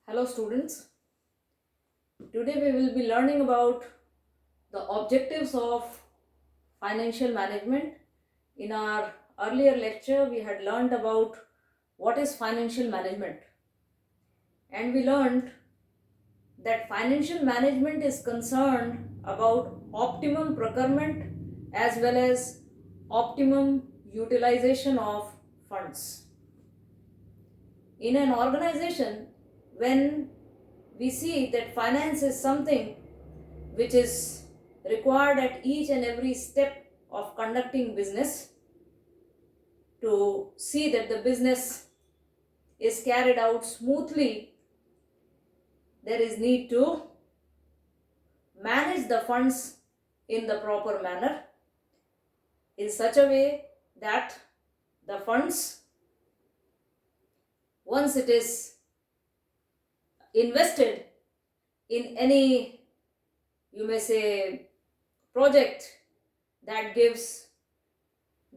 Hello students, today we will be learning about the objectives of financial management. In our earlier lecture we had learned about what is financial management, and we learned that financial management is concerned about optimum procurement as well as optimum utilization of funds. In an organization, when we see that finance is something which is required at each and every step of conducting business to see that the business is carried out smoothly, there is need to manage the funds in the proper manner in such a way that the funds, once it is invested in any, you may say, project that gives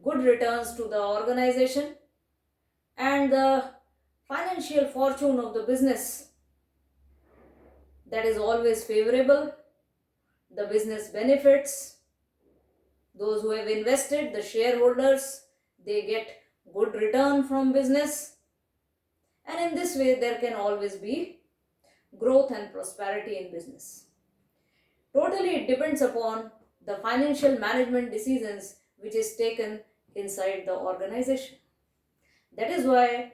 good returns to the organization and the financial fortune of the business, that is always favorable. The business benefits, those who have invested, the shareholders, they get good return from business, and in this way there can always be growth and prosperity in business. Totally it depends upon the financial management decisions which is taken inside the organization. That is why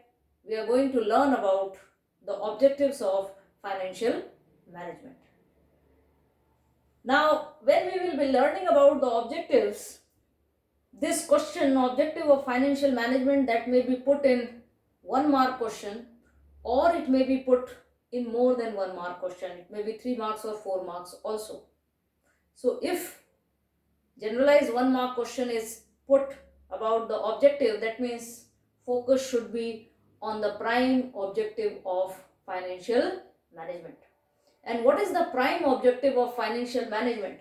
we are going to learn about the objectives of financial management. Now, when we will be learning about the objectives, this question, objective of financial management, that may be put in 1 mark question, or it may be put in more than 1 mark question. It may be 3 marks or 4 marks also. So if generalized 1 mark question is put about the objective, that means focus should be on the prime objective of financial management. And what is the prime objective of financial management?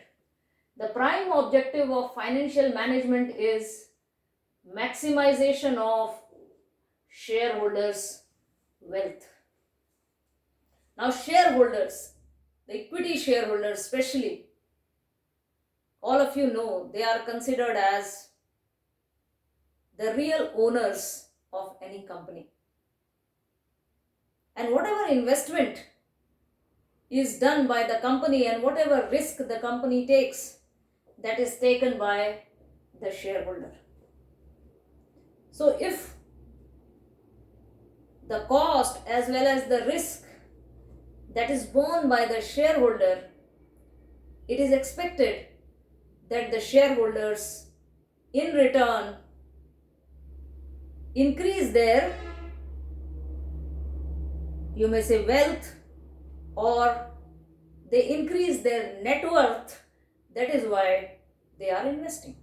The prime objective of financial management is maximization of shareholders' wealth. Now, shareholders, the equity shareholders especially, all of you know, they are considered as the real owners of any company. And whatever investment is done by the company and whatever risk the company takes, that is taken by the shareholder. So if the cost as well as the risk that is borne by the shareholder, it is expected that the shareholders in return increase their, you may say, wealth, or they increase their net worth. That is why they are investing.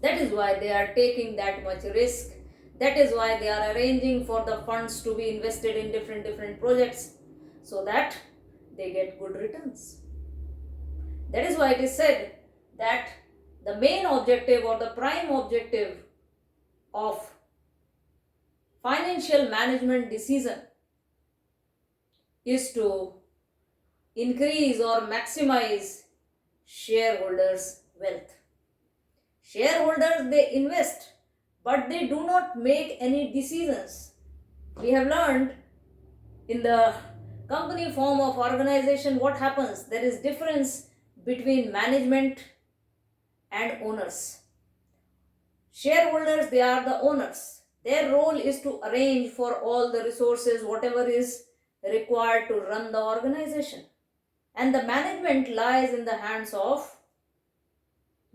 That is why they are taking that much risk. That is why they are arranging for the funds to be invested in different projects so that they get good returns. That is why it is said that the main objective or the prime objective of financial management decision is to increase or maximize shareholders' wealth. Shareholders, they invest, but they do not make any decisions. We have learned in the company form of organization what happens. There is difference between management and owners. Shareholders, they are the owners. Their role is to arrange for all the resources, whatever is required to run the organization. And the management lies in the hands of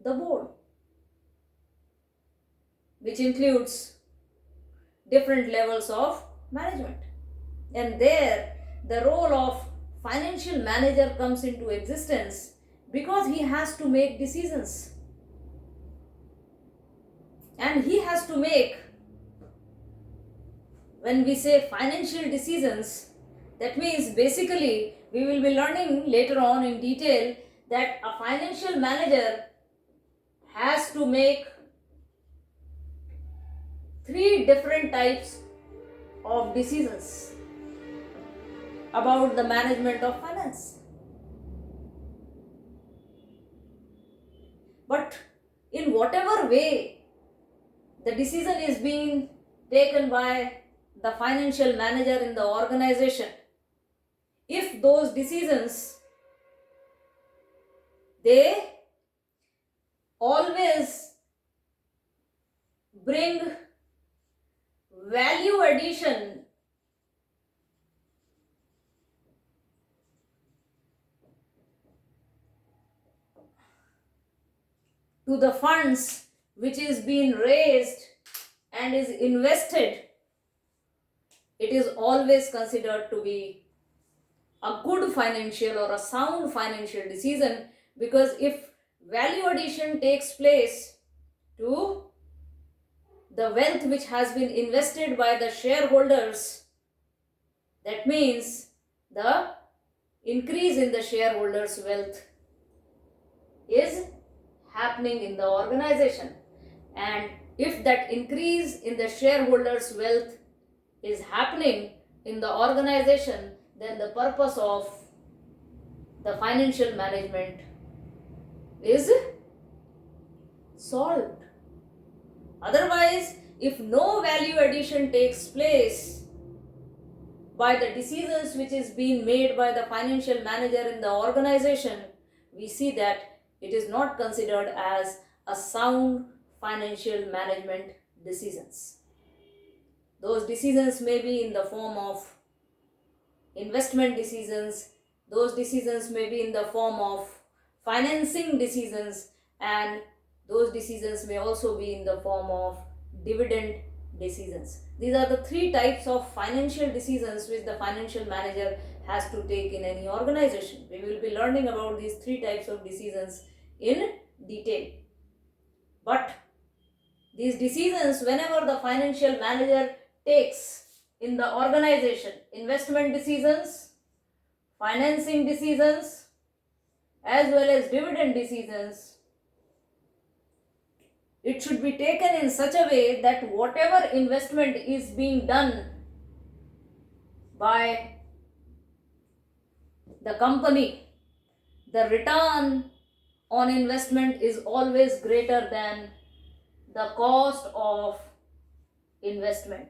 the board, which includes different levels of management. And there, the role of financial manager comes into existence because he has to make decisions. And he has to make, when we say financial decisions, that means basically we will be learning later on in detail that a financial manager has to make 3 different types of decisions. about the management of finance. But in whatever way the decision is being taken by the financial manager in the organization, if those decisions they always bring value addition to the funds which is being raised and is invested, it is always considered to be a good financial or a sound financial decision, because if value addition takes place to the wealth which has been invested by the shareholders, that means the increase in the shareholders' wealth is happening in the organization. And if that increase in the shareholders' wealth is happening in the organization, then the purpose of the financial management is solved. Otherwise, if no value addition takes place by the decisions which is being made by the financial manager in the organization, we see that it is not considered as a sound financial management decisions. Those decisions may be in the form of investment decisions, those decisions may be in the form of financing decisions, and those decisions may also be in the form of dividend decisions. These are the three types of financial decisions which the financial manager has to take in any organization. We will be learning about these three types of decisions in detail. But these decisions, whenever the financial manager takes in the organization, investment decisions, financing decisions, as well as dividend decisions, it should be taken in such a way that whatever investment is being done by the company, the return on investment is always greater than the cost of investment.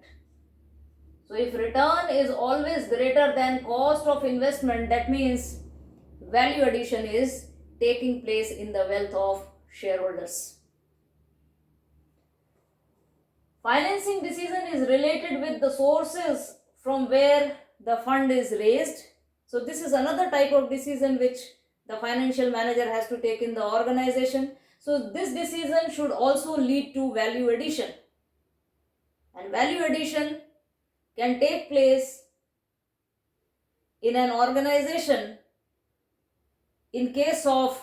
So if return is always greater than cost of investment, that means value addition is taking place in the wealth of shareholders. Financing decision is related with the sources from where the fund is raised. So this is another type of decision which the financial manager has to take in the organization. So this decision should also lead to value addition. And value addition can take place in an organization in case of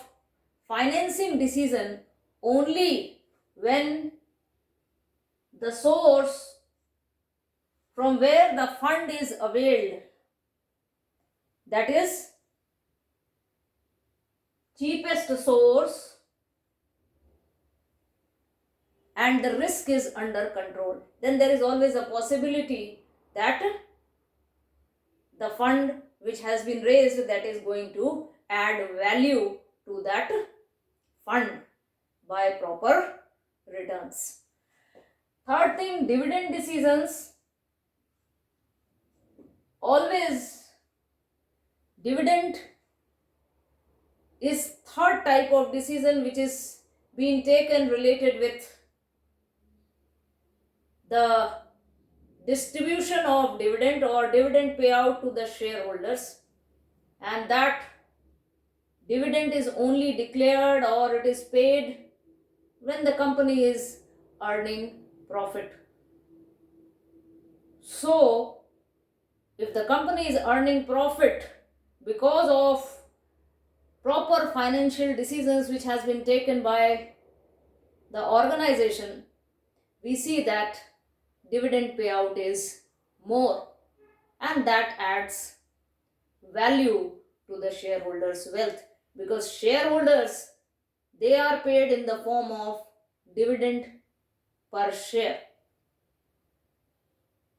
financing decision only when the source from where the fund is availed, that is cheapest source, and the risk is under control, then there is always a possibility that the fund which has been raised, that is going to add value to that fund by proper returns. Third thing, dividend decisions. Always dividend is third type of decision which is being taken related with the distribution of dividend or dividend payout to the shareholders, and that dividend is only declared or it is paid when the company is earning profit. So if the company is earning profit because of proper financial decisions which has been taken by the organization, we see that dividend payout is more, and that adds value to the shareholders' wealth, because shareholders, they are paid in the form of dividend per share.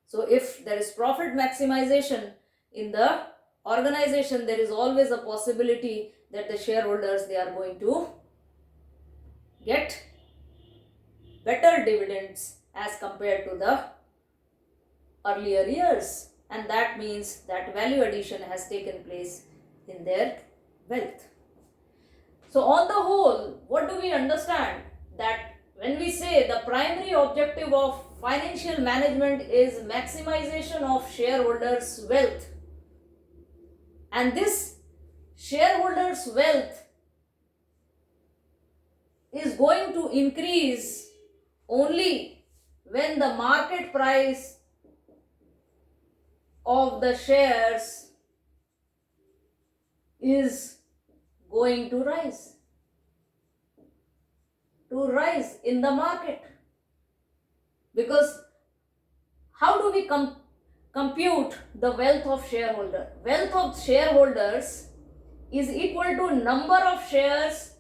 So if there is profit maximization in the organization, there is always a possibility that the shareholders, they are going to get better dividends as compared to the earlier years, and that means that value addition has taken place in their wealth. So on the whole, what do we understand? That when we say the primary objective of financial management is maximization of shareholders' wealth, and this shareholders' wealth is going to increase only when the market price of the shares is going to rise in the market. Because how do we compute the wealth of shareholder? Wealth of shareholders is equal to number of shares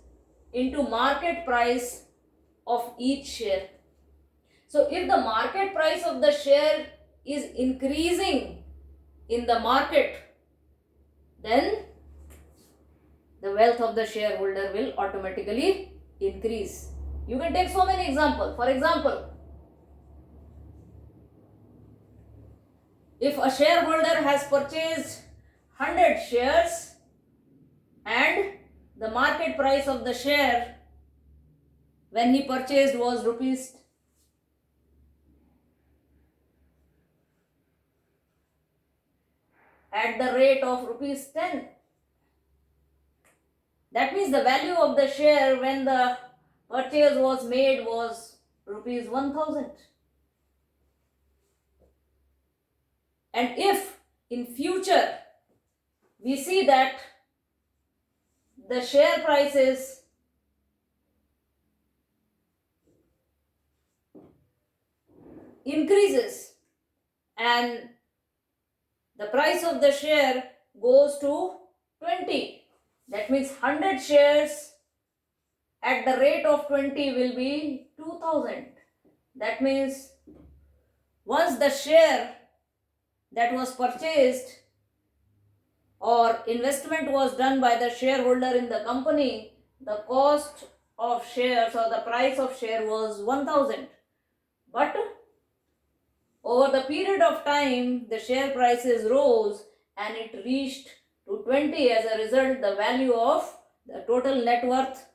into market price of each share. So if the market price of the share is increasing in the market, then the wealth of the shareholder will automatically increase. You can take so many examples. For example, if a shareholder has purchased 100 shares and the market price of the share when he purchased was rupees at the rate of rupees 10, that means the value of the share when the purchase was made was rupees 1000. And if in future we see that the share prices increases and the price of the share goes to 20, that means 100 shares at the rate of 20 will be 2000. That means once the share that was purchased or investment was done by the shareholder in the company, the cost of shares or the price of share was 1000. But over the period of time, the share prices rose and it reached to 20. As a result, the value of the total net worth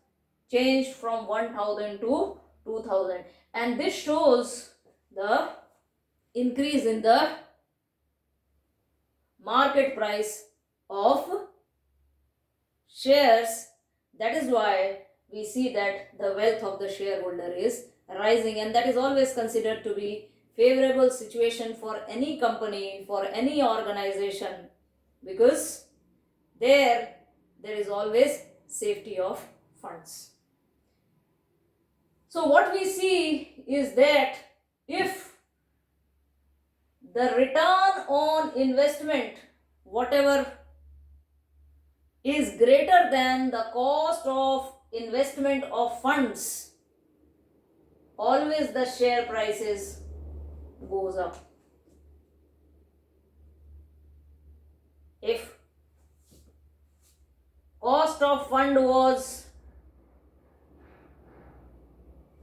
changed from 1000 to 2000. And this shows the increase in the market price of shares. That is why we see that the wealth of the shareholder is rising, and that is always considered to be favorable situation for any company, for any organization, because there is always safety of funds. So what we see is that if the return on investment, whatever is greater than the cost of investment of funds, always the share prices goes up. If cost of fund was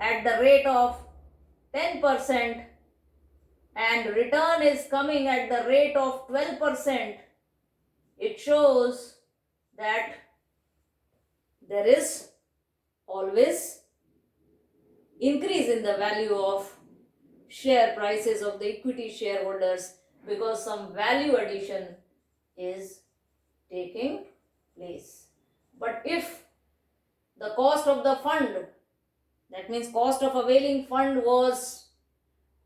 at the rate of 10% and return is coming at the rate of 12%, it shows that there is always increase in the value of share prices of the equity shareholders, because some value addition is taking place. But if the cost of the fund, that means cost of availing fund, was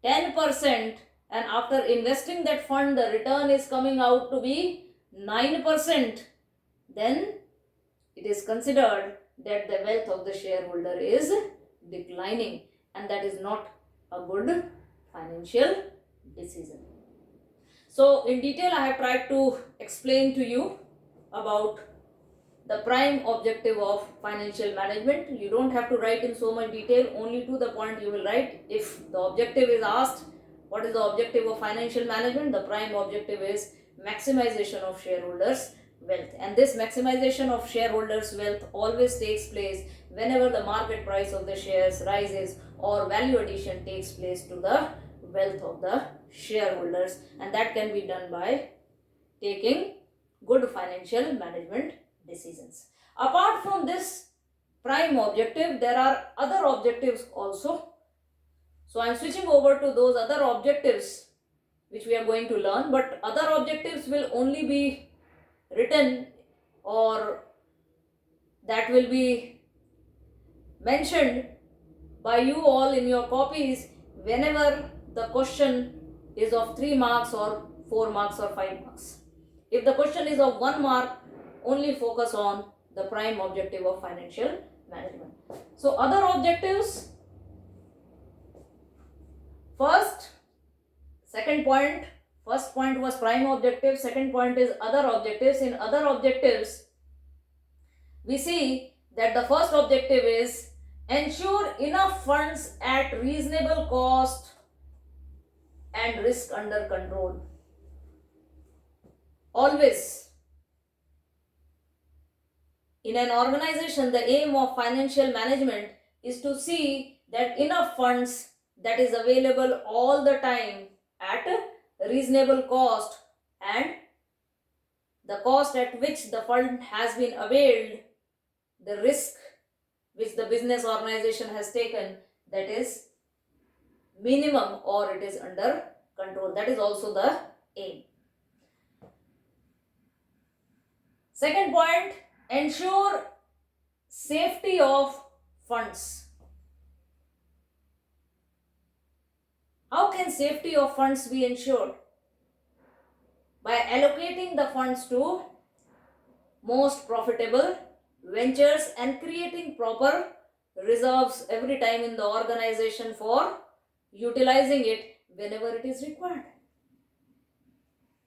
10%, and after investing that fund the return is coming out to be 9%, then it is considered that the wealth of the shareholder is declining, and that is not a good financial decision. So in detail I have tried to explain to you about the prime objective of financial management. You don't have to write in so much detail, only to the point you will write. If the objective is asked, what is the objective of financial management? The prime objective is maximization of shareholders' wealth. And this maximization of shareholders' wealth always takes place whenever the market price of the shares rises or value addition takes place to the wealth of the shareholders, and that can be done by taking good financial management decisions. Apart from this prime objective, there are other objectives also. So I am switching over to those other objectives which we are going to learn, but other objectives will only be written, or that will be mentioned by you all in your copies whenever the question is of 3 marks or 4 marks or 5 marks. If the question is of 1 mark, only focus on the prime objective of financial management. So other objectives, first point was prime objective, second point is other objectives. In other objectives, we see that the first objective is ensure enough funds at reasonable cost and risk under control. Always, in an organization, the aim of financial management is to see that enough funds that is available all the time at a reasonable cost, and the cost at which the fund has been availed, the risk which the business organization has taken, that is minimum or it is under control. That is also the aim. Second point, ensure safety of funds. How can safety of funds be ensured? By allocating the funds to most profitable ventures and creating proper reserves every time in the organization for utilizing it whenever it is required.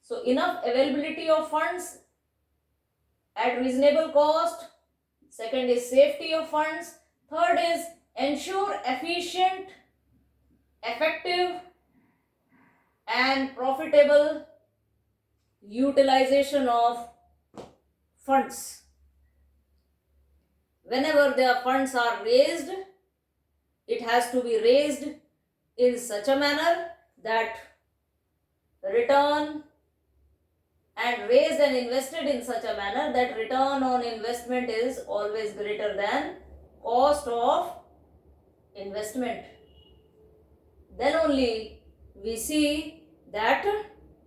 So enough availability of funds at reasonable cost. Second is safety of funds. Third is ensure efficient, effective and profitable utilization of funds. Whenever the funds are raised, it has to be raised in such a manner that return, and raised and invested in such a manner that return on investment is always greater than cost of investment. Then only we see that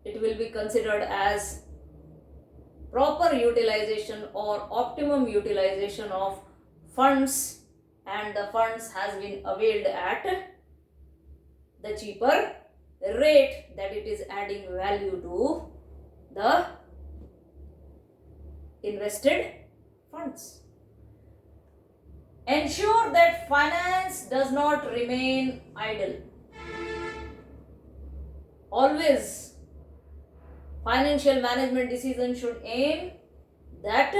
it will be considered as proper utilization or optimum utilization of funds, and the funds has been availed at the cheaper rate, that it is adding value to the invested funds. Ensure that finance does not remain idle. Always, financial management decision should aim that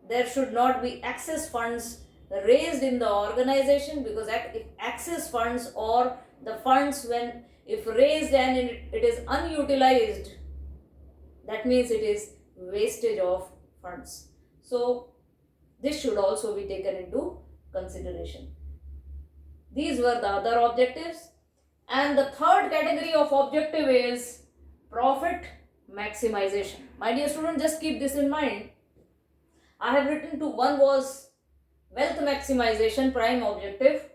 there should not be excess funds raised in the organization, because if excess funds or the funds, when if raised and it is unutilized, that means it is wastage of funds. So this should also be taken into consideration. These were the other objectives. And the third category of objective is profit maximization. My dear student, just keep this in mind. I have written to one was wealth maximization, prime objective.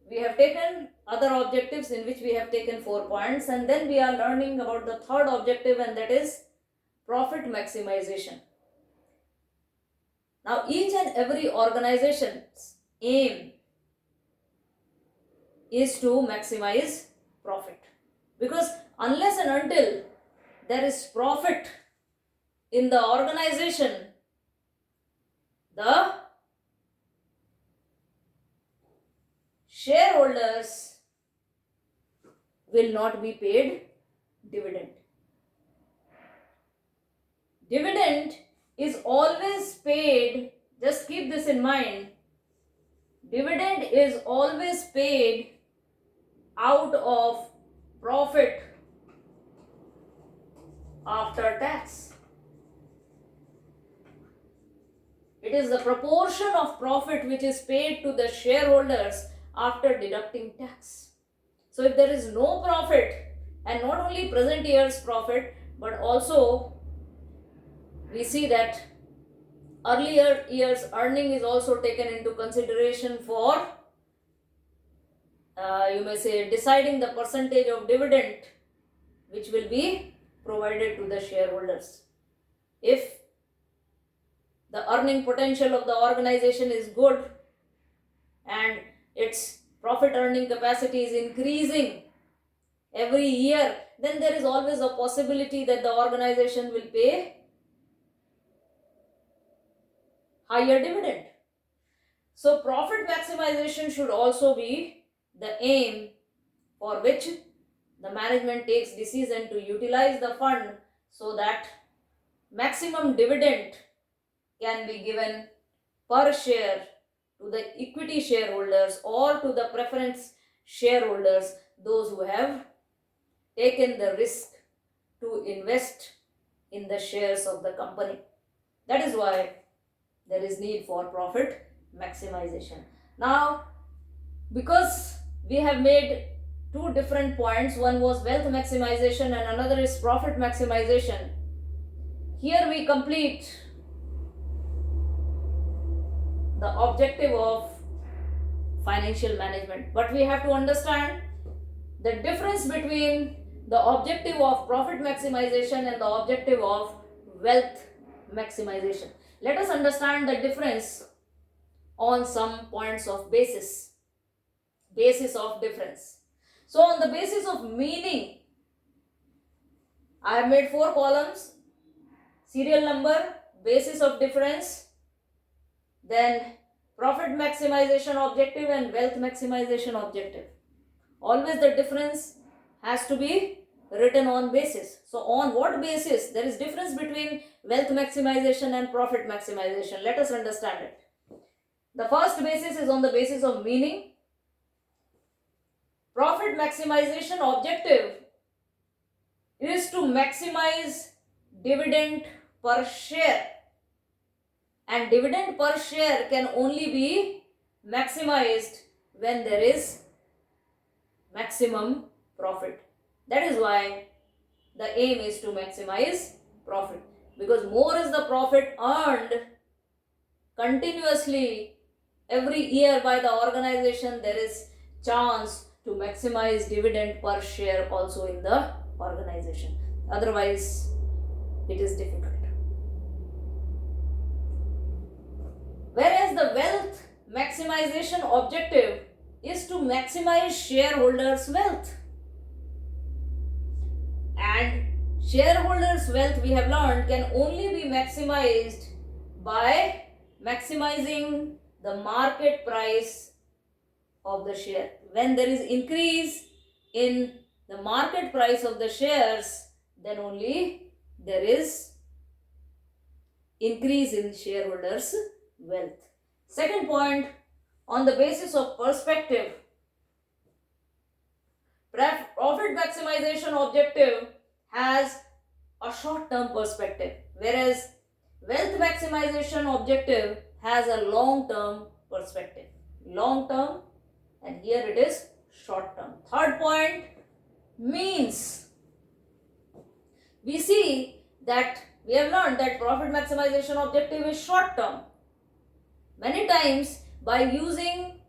We have taken other objectives in which we have taken 4 points, and then we are learning about the third objective, and that is profit maximization. Now each and every organization's aim is to maximize profit, because unless and until there is profit in the organization, the shareholders will not be paid dividend. Dividend is always paid, just keep this in mind, dividend is always paid out of profit after tax. It is the proportion of profit which is paid to the shareholders after deducting tax. So if there is no profit, and not only present year's profit, but also we see that earlier year's earning is also taken into consideration for you may say deciding the percentage of dividend which will be provided to the shareholders. If the earning potential of the organization is good and its profit earning capacity is increasing every year, then there is always a possibility that the organization will pay higher dividend. So profit maximization should also be the aim for which the management takes decision to utilize the fund so that maximum dividend can be given per share to the equity shareholders or to the preference shareholders, those who have taken the risk to invest in the shares of the company. That is why there is need for profit maximization. Now, because we have made two different points, one was wealth maximization and another is profit maximization, here we complete the objective of financial management. But we have to understand the difference between the objective of profit maximization and the objective of wealth maximization. Let us understand the difference on some points of basis of difference. So on the basis of meaning, I have made 4 columns: serial number, basis of difference, then profit maximization objective and wealth maximization objective. Always the difference has to be written on basis. So on what basis there is difference between wealth maximization and profit maximization? Let us understand it. The first basis is on the basis of meaning. Profit maximization objective is to maximize dividend per share, and dividend per share can only be maximized when there is maximum profit. That is why the aim is to maximize profit, because more is the profit earned continuously every year by the organization, there is chance to maximize dividend per share also in the organization. Otherwise, it is difficult. Whereas the wealth maximization objective is to maximize shareholders' wealth. And shareholders' wealth, we have learned, can only be maximized by maximizing the market price of the share. When there is increase in the market price of the shares, then only there is increase in shareholders' wealth. Second point, on the basis of perspective, profit maximization objective has a short-term perspective, whereas wealth maximization objective has a long-term perspective. Long-term, and here it is short-term. Third point, means. We see that we have learned that profit maximization objective is short-term. Many times by using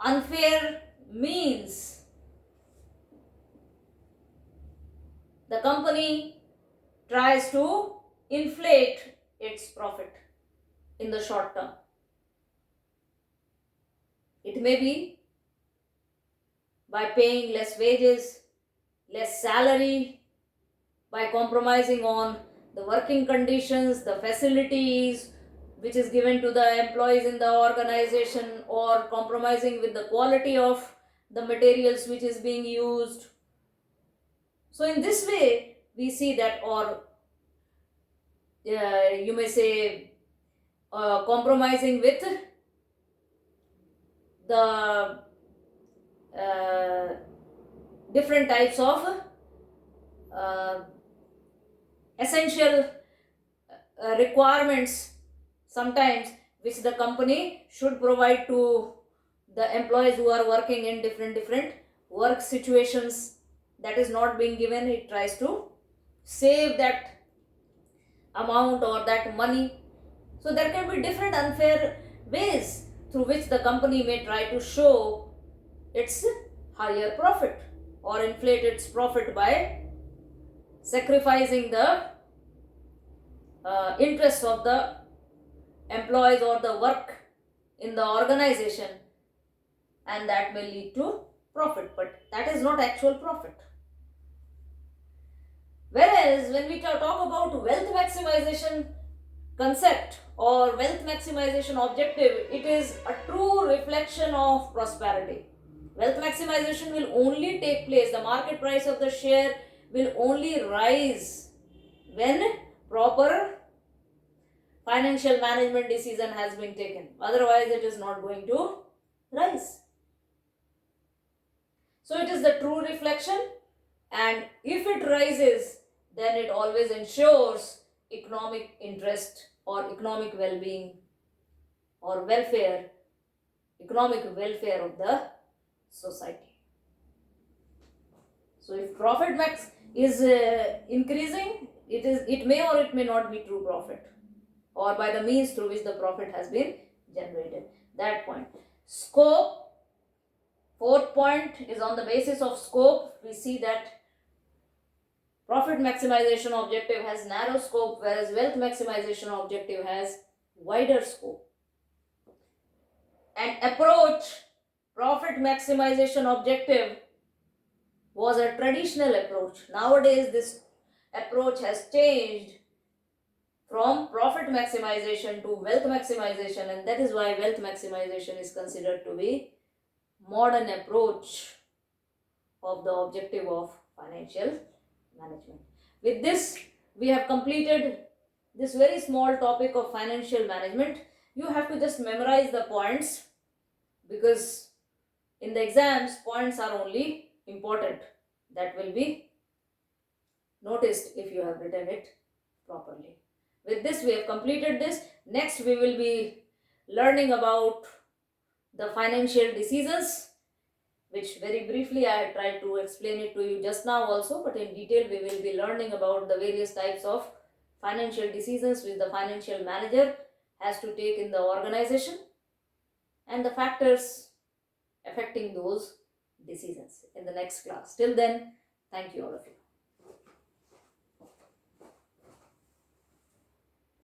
unfair means, the company tries to inflate its profit in the short term. It may be by paying less wages, less salary, by compromising on the working conditions, the facilities which is given to the employees in the organization, or compromising with the quality of the materials which is being used. So in this way we see that, or you may say compromising with the different types of essential requirements sometimes which the company should provide to the employees who are working in different work situations, that is not being given. It tries to save that amount or that money. So there can be different unfair ways through which the company may try to show its higher profit or inflate its profit by sacrificing the interests of the employees or the work in the organization, and that may lead to profit, but that is not actual profit. Whereas when we talk about wealth maximization concept or wealth maximization objective, it is a true reflection of prosperity. Wealth maximization will only take place, the market price of the share will only rise when proper financial management decision has been taken. Otherwise, it is not going to rise. So, it is the true reflection, and if it rises, then it always ensures economic interest or economic well-being or welfare, economic welfare of the society. So, if profit max is increasing, it may or it may not be true profit, or by the means through which the profit has been generated. That point. Scope, fourth point is on the basis of scope. We see that profit maximization objective has narrow scope, whereas wealth maximization objective has wider scope. And approach, profit maximization objective was a traditional approach. Nowadays, this approach has changed from profit maximization to wealth maximization, and that is why wealth maximization is considered to be modern approach of the objective of financial management. With this, we have completed this very small topic of financial management. You have to just memorize the points, because in the exams points are only important, that will be noticed if you have written it properly. With this, we have completed this. Next, we will be learning about the financial decisions, which very briefly I had tried to explain it to you just now also, but in detail we will be learning about the various types of financial decisions which the financial manager has to take in the organization and the factors affecting those decisions in the next class. Till then, thank you all of you.